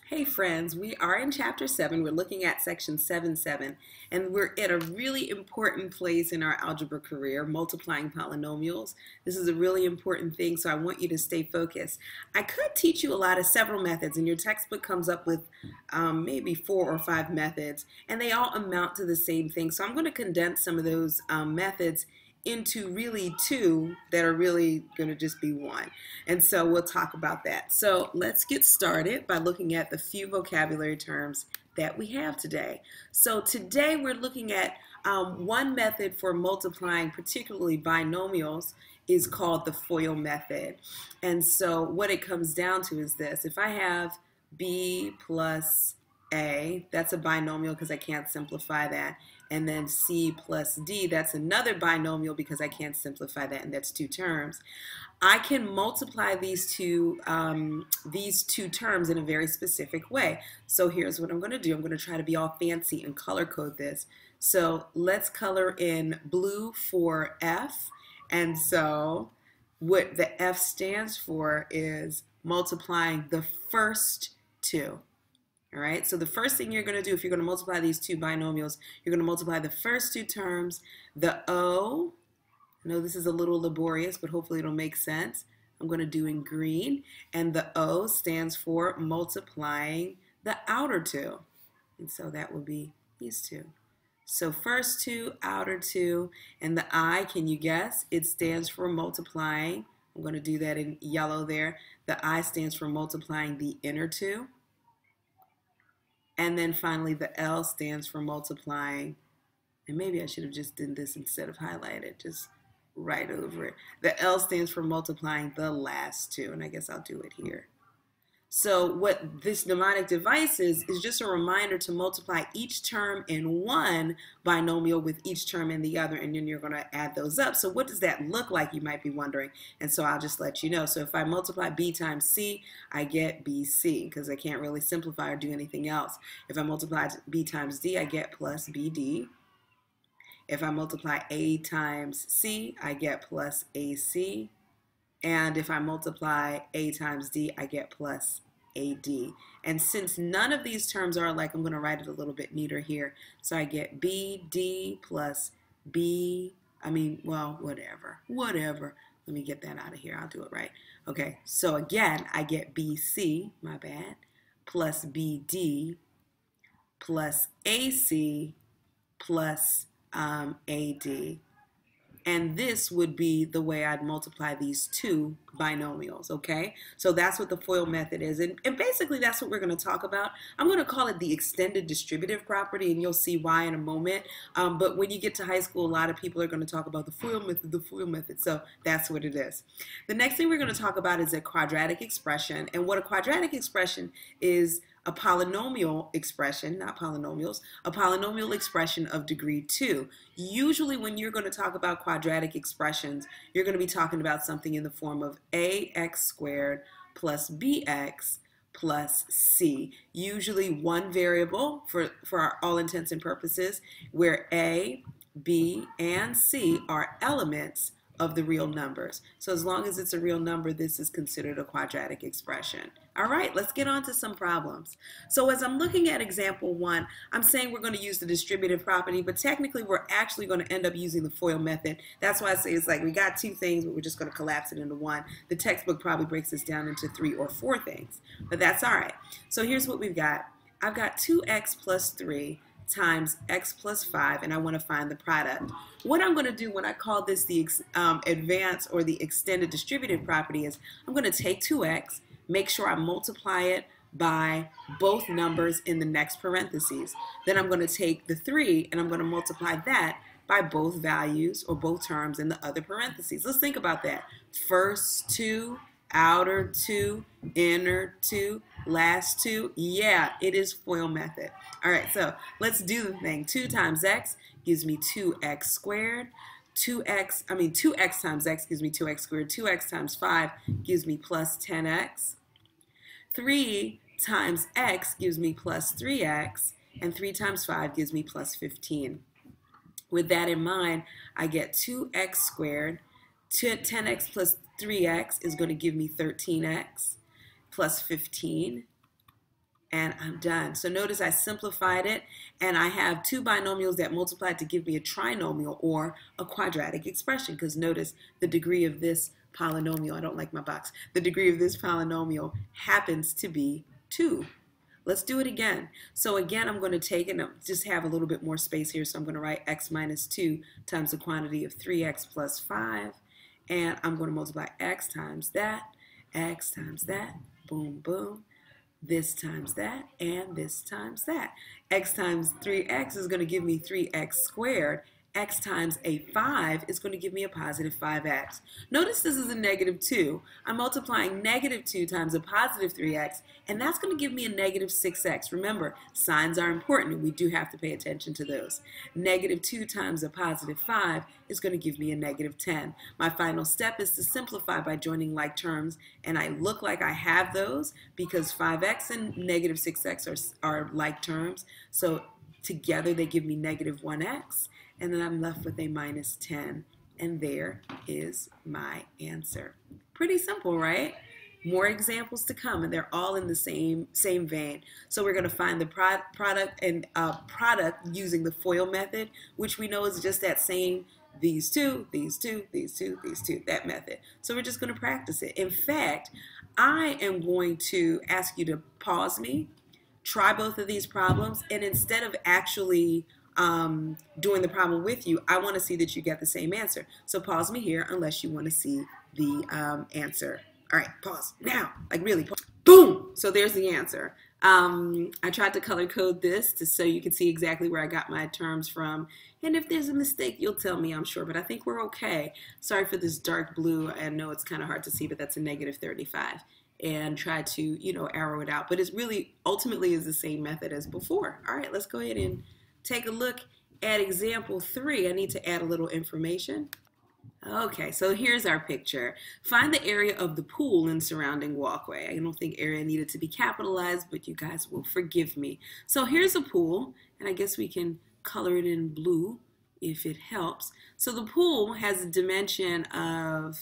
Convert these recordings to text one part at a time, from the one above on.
Hey friends, we are in chapter 7. We're looking at section 7.7, and we're at a really important place in our algebra career, multiplying polynomials. This is a really important thing, so I want you to stay focused. I could teach you several methods, and your textbook comes up with maybe 4 or 5 methods, and they all amount to the same thing. So I'm going to condense some of those methods into really 2 that are really going to just be 1. And so we'll talk about that. So let's get started by looking at the few vocabulary terms that we have today. So today we're looking at one method for multiplying, particularly binomials, is called the FOIL method. And so what it comes down to is this. If I have B plus A, that's a binomial because I can't simplify that. And then C plus D, that's another binomial because I can't simplify that, and that's 2 terms. I can multiply these two terms in a very specific way. So here's what I'm going to do. I'm going to try to be all fancy and color code this. So let's color in blue for F. And so what the F stands for is multiplying the first 2. All right, so the first thing you're going to do if you're going to multiply these 2 binomials, you're going to multiply the first 2 terms. The O, I know this is a little laborious, but hopefully it'll make sense. I'm going to do in green, and the O stands for multiplying the outer 2. And so that would be these 2. So first 2, outer 2, and the I, can you guess? It stands for multiplying. I'm going to do that in yellow there. The I stands for multiplying the inner 2. And then finally, the L stands for multiplying, and maybe I should have just done this instead of highlighted, just right over it. The L stands for multiplying the last 2, and I guess I'll do it here. So what this mnemonic device is just a reminder to multiply each term in one binomial with each term in the other, and then you're going to add those up. So what does that look like, you might be wondering, and so I'll just let you know. So if I multiply B times C, I get BC, because I can't really simplify or do anything else. If I multiply B times D, I get plus BD. If I multiply A times C, I get plus AC. And if I multiply A times D, I get plus AD. And since none of these terms are alike, I'm going to write it a little bit neater here. So I get BD plus whatever. Let me get that out of here. I'll do it right. Okay, so again, I get BC, my bad, plus BD plus AC plus AD. And this would be the way I'd multiply these 2 binomials, okay? So that's what the FOIL method is. And basically that's what we're going to talk about. I'm going to call it the extended distributive property, and you'll see why in a moment. But when you get to high school, a lot of people are going to talk about the FOIL method, So that's what it is. The next thing we're going to talk about is a quadratic expression. And what a quadratic expression is, a polynomial expression, not polynomials, a polynomial expression of degree 2. Usually when you're going to talk about quadratic expressions, you're going to be talking about something in the form of ax squared plus bx plus c. Usually one variable for all intents and purposes, where a, b, and c are elements of the real numbers. So as long as it's a real number, this is considered a quadratic expression. All right, let's get on to some problems. So as I'm looking at example 1, I'm saying we're going to use the distributive property, but technically we're actually going to end up using the FOIL method. That's why I say it's like we got 2 things, but we're just going to collapse it into 1. The textbook probably breaks this down into 3 or 4 things, but that's all right. So here's what we've got. I've got 2x plus 3 times x plus 5, and I want to find the product. What I'm going to do when I call this the advanced or the extended distributive property is I'm going to take 2x, make sure I multiply it by both numbers in the next parentheses. Then I'm going to take the 3 and I'm going to multiply that by both values or both terms in the other parentheses. Let's think about that. First 2, outer 2, inner 2, last 2. Yeah, it is FOIL method. All right, so let's do the thing. 2 times x gives me 2x squared. 2x times x gives me 2x squared. 2x times 5 gives me plus 10x. 3 times x gives me plus 3x. And 3 times 5 gives me plus 15. With that in mind, I get 2x squared. 10x plus 3x is going to give me 13x plus 15. and I'm done. So notice I simplified it, and I have two binomials that multiplied to give me a trinomial or a quadratic expression, because notice the degree of this polynomial, I don't like my box, the degree of this polynomial happens to be 2. Let's do it again. So again, I'm going to take and just have a little bit more space here, so I'm going to write x minus 2 times the quantity of 3x plus 5, and I'm going to multiply x times that, boom, boom, this times that, and this times that. X times 3x is going to give me 3x squared. X times a 5 is going to give me a positive 5x. Notice this is a negative 2. I'm multiplying negative 2 times a positive 3x, and that's going to give me a negative 6x. Remember, signs are important, and we do have to pay attention to those. Negative 2 times a positive 5 is going to give me a negative 10. My final step is to simplify by joining like terms, and I look like I have those because 5x and negative 6x are like terms. So together they give me negative 1x. And then I'm left with a minus 10, and there is my answer. Pretty simple, right? More examples to come, and they're all in the same vein. So we're going to find the product using the FOIL method, which we know is just that same these two, that method. So we're just going to practice it. In fact, I am going to ask you to pause me, try both of these problems, and instead of actually doing the problem with you, I want to see that you get the same answer. So pause me here unless you want to see the answer. All right, pause now, like really pause. Boom! So there's the answer. I tried to color code this so you can see exactly where I got my terms from. And if there's a mistake, you'll tell me, I'm sure, but I think we're okay. Sorry for this dark blue. I know it's kind of hard to see, but that's a negative 35. And try to, you know, arrow it out. But it's really, ultimately, is the same method as before. All right, let's go ahead and take a look at example 3. I need to add a little information. Okay, so here's our picture. Find the area of the pool and surrounding walkway. I don't think area needed to be capitalized, but you guys will forgive me. So here's a pool, and I guess we can color it in blue if it helps. So the pool has a dimension of,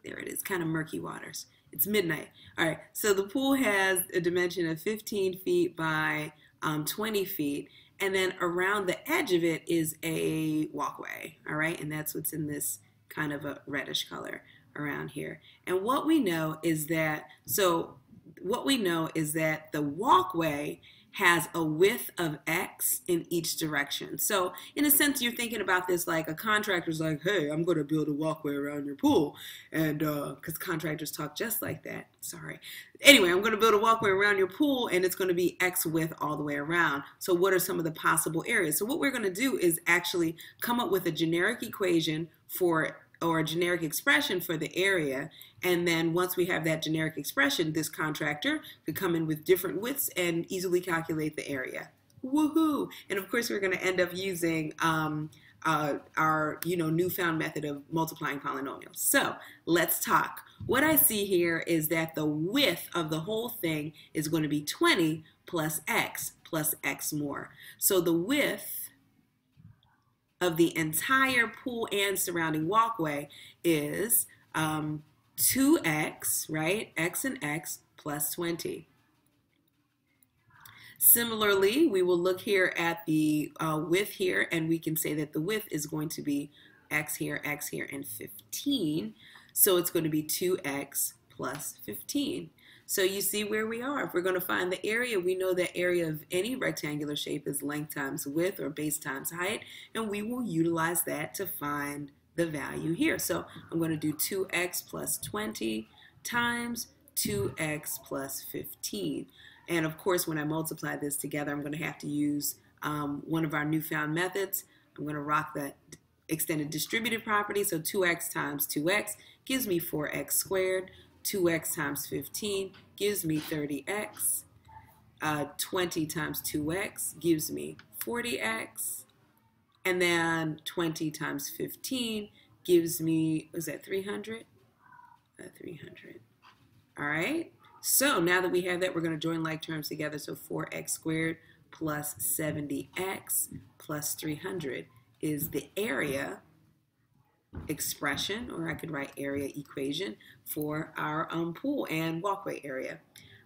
there it is, kind of murky waters. It's midnight. All right, so the pool has a dimension of 15 feet by 20 feet. And then around the edge of it is a walkway, all right? And that's what's in this kind of a reddish color around here. And what we know is that, the walkway has a width of X in each direction. So in a sense, you're thinking about this like a contractor's like, hey, I'm going to build a walkway around your pool. And because contractors talk just like that. Sorry. Anyway, I'm going to build a walkway around your pool, and it's going to be X width all the way around. So what are some of the possible areas? So what we're going to do is actually come up with a generic equation or a generic expression for the area, and then once we have that generic expression, this contractor could come in with different widths and easily calculate the area. Woohoo! And of course, we're going to end up using our newfound method of multiplying polynomials. So let's talk. What I see here is that the width of the whole thing is going to be 20 plus x more. So the width of the entire pool and surrounding walkway is 2x, right? X and x plus 20. Similarly, we will look here at the width here, and we can say that the width is going to be x here, and 15. So it's going to be 2x plus 15. So you see where we are. If we're going to find the area, we know that area of any rectangular shape is length times width or base times height, and we will utilize that to find the value here. So I'm going to do 2x plus 20 times 2x plus 15. And of course, when I multiply this together, I'm going to have to use one of our newfound methods. I'm going to rock the extended distributive property. So 2x times 2x gives me 4x squared. 2x times 15 gives me 30x. 20 times 2x gives me 40x. And then 20 times 15 gives me, was that 300? 300. All right. So now that we have that, we're going to join like terms together. So 4x squared plus 70x plus 300 is the area expression, or I could write area equation for our pool and walkway area.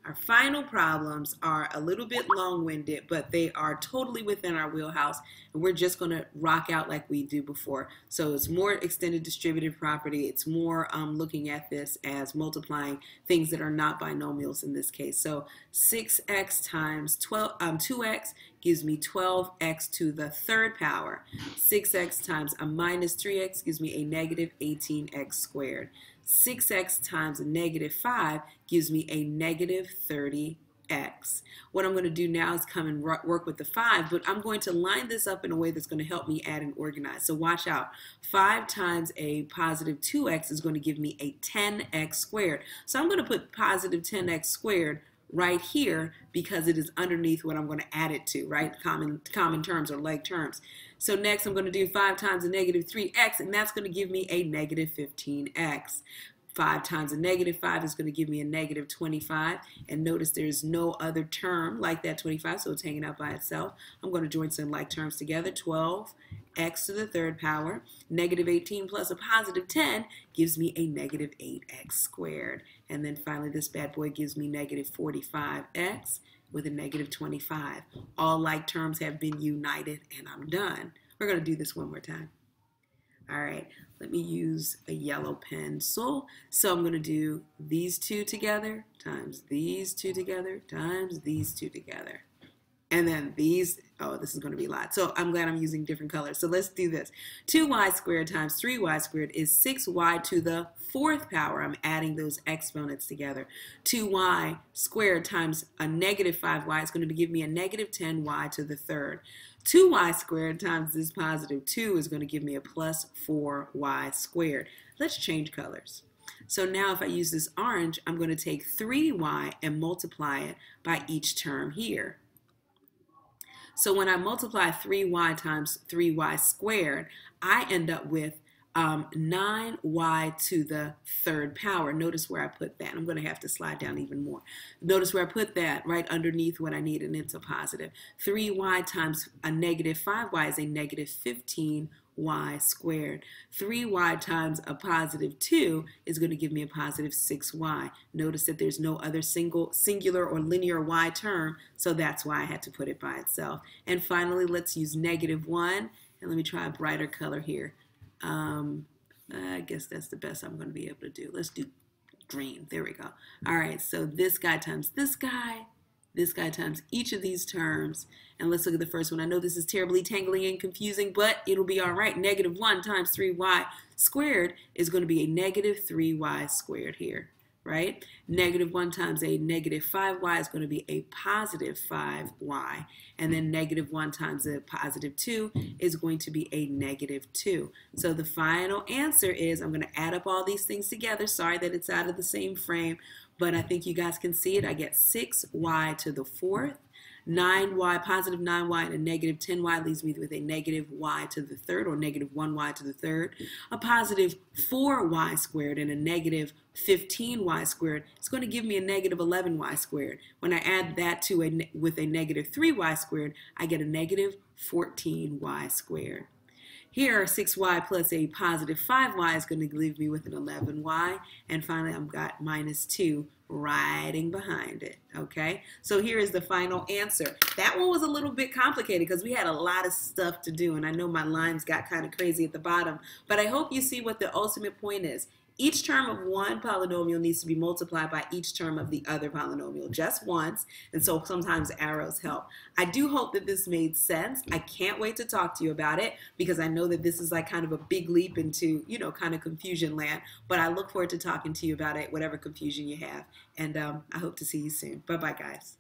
Our final problems are a little bit long-winded, but they are totally within our wheelhouse, and we're just going to rock out like we do before. So it's more extended distributive property. It's more looking at this as multiplying things that are not binomials in this case. So 6x times 2x gives me 12x to the third power. 6x times a minus 3x gives me a negative 18x squared. 6x times a negative 5 gives me a negative 30x. What I'm going to do now is come and work with the 5, but I'm going to line this up in a way that's going to help me add and organize. So watch out. 5 times a positive 2x is going to give me a 10x squared. So I'm going to put positive 10x squared right here because it is underneath what I'm going to add it to, right? Common terms or like terms. So next I'm going to do 5 times a negative 3x, and that's going to give me a negative 15x. 5 times a negative 5 is going to give me a negative 25. And notice there's no other term like that 25, so it's hanging out by itself. I'm going to join some like terms together. 12x to the third power. Negative 18 plus a positive 10 gives me a negative 8x squared. And then finally this bad boy gives me negative 45x with a negative 25. All like terms have been united, and I'm done. We're going to do this one more time. All right, let me use a yellow pencil. So I'm going to do these two together times these two together times these two together. And then these, oh, this is going to be a lot. So I'm glad I'm using different colors. So let's do this. 2y squared times 3y squared is 6y to the fourth power. I'm adding those exponents together. 2y squared times a negative 5y is going to give me a negative 10y to the third. 2y squared times this positive 2 is going to give me a plus 4y squared. Let's change colors. So now if I use this orange, I'm going to take 3y and multiply it by each term here. So when I multiply 3y times 3y squared, I end up with 9y to the third power. Notice where I put that. I'm going to have to slide down even more. Notice where I put that right underneath what I need, and it's a positive. 3y times a negative 5y is a negative 15y squared. 3y times a positive 2 is going to give me a positive 6y. Notice that there's no other singular or linear y term, so that's why I had to put it by itself. And finally, let's use negative 1, and let me try a brighter color here. I guess that's the best I'm going to be able to do. Let's do green. There we go. All right, so this guy times this guy times each of these terms. And let's look at the first one. I know this is terribly tangling and confusing, but it'll be all right. Negative 1 times 3y squared is going to be a negative 3y squared here, right? Negative 1 times a negative 5y is going to be a positive 5y. And then negative 1 times a positive 2 is going to be a negative 2. So the final answer is, I'm going to add up all these things together. Sorry that it's out of the same frame, but I think you guys can see it. I get 6y to the fourth. 9y, positive 9y, and a negative 10y leaves me with a negative y to the third, or negative 1y to the third. A positive 4y squared and a negative 15y squared is going to give me a negative 11y squared. When I add that to with a negative 3y squared, I get a negative 14y squared. Here, 6y plus a positive 5y is going to leave me with an 11y. And finally, I've got minus 2 riding behind it. Okay, so here is the final answer. That one was a little bit complicated because we had a lot of stuff to do. And I know my lines got kind of crazy at the bottom. But I hope you see what the ultimate point is. Each term of one polynomial needs to be multiplied by each term of the other polynomial just once, and so sometimes arrows help. I do hope that this made sense. I can't wait to talk to you about it because I know that this is like kind of a big leap into, you know, kind of confusion land, but I look forward to talking to you about it, whatever confusion you have, and I hope to see you soon. Bye-bye, guys.